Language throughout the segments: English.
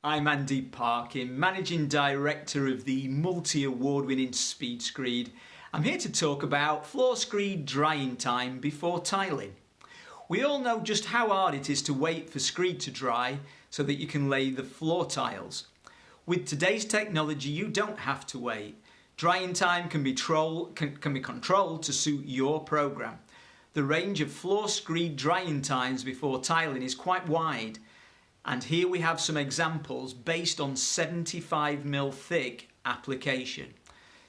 I'm Andy Parkin, Managing Director of the Multi-Award Winning Speed Screed. I'm here to talk about floor screed drying time before tiling. We all know just how hard it is to wait for screed to dry so that you can lay the floor tiles. With today's technology, you don't have to wait. Drying time can be controlled to suit your program. The range of floor screed drying times before tiling is quite wide. And here we have some examples based on 75mm thick application.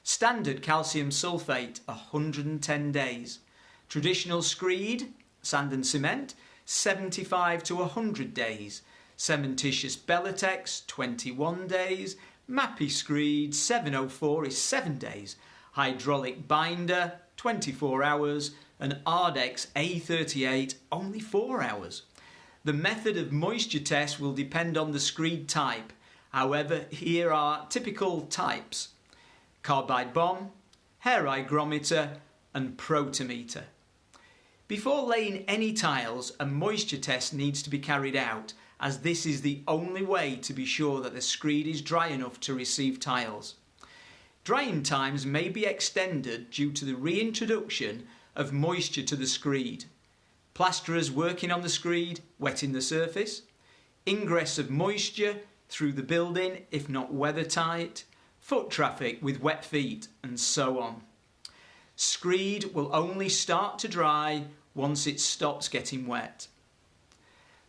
Standard calcium sulphate, 110 days. Traditional screed, sand and cement, 75 to 100 days. Cementitious Belitex, 21 days. Mapescreed, 704 is 7 days. Hydraulic binder, 24 hours. And Ardex A38, only 4 hours. The method of moisture test will depend on the screed type. However, here are typical types: carbide bomb, hair hygrometer and protometer. Before laying any tiles, a moisture test needs to be carried out, as this is the only way to be sure that the screed is dry enough to receive tiles. Drying times may be extended due to the reintroduction of moisture to the screed. Plasterers working on the screed, wetting the surface, ingress of moisture through the building if not weather tight, foot traffic with wet feet, and so on. Screed will only start to dry once it stops getting wet.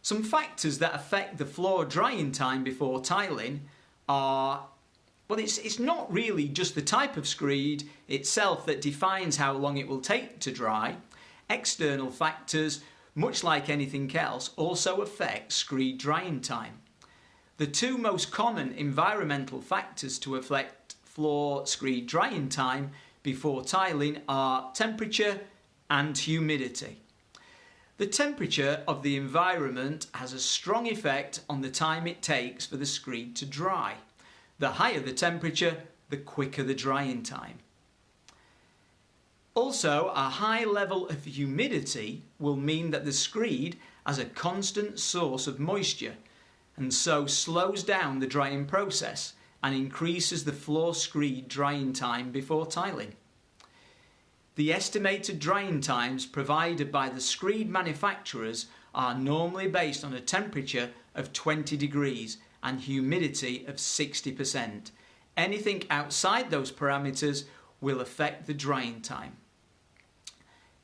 Some factors that affect the floor drying time before tiling are, well, it's not really just the type of screed itself that defines how long it will take to dry. External factors, much like anything else, also affect screed drying time. The two most common environmental factors to affect floor screed drying time before tiling are temperature and humidity. The temperature of the environment has a strong effect on the time it takes for the screed to dry. The higher the temperature, the quicker the drying time. Also, a high level of humidity will mean that the screed has a constant source of moisture and so slows down the drying process and increases the floor screed drying time before tiling. The estimated drying times provided by the screed manufacturers are normally based on a temperature of 20 degrees and humidity of 60%. Anything outside those parameters will affect the drying time.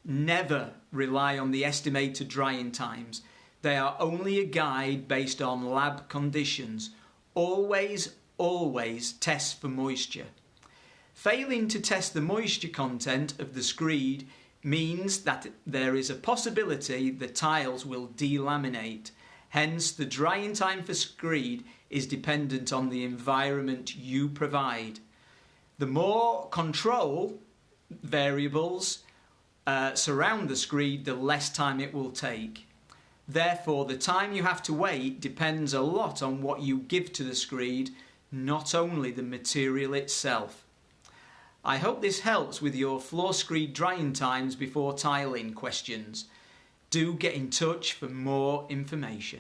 Never rely on the estimated drying times. They are only a guide based on lab conditions. Always test for moisture. Failing to test the moisture content of the screed means that there is a possibility the tiles will delaminate. Hence, the drying time for screed is dependent on the environment you provide. The more control variables surround the screed, the less time it will take. Therefore, the time you have to wait depends a lot on what you give to the screed, not only the material itself. I hope this helps with your floor screed drying times before tiling questions. Do get in touch for more information.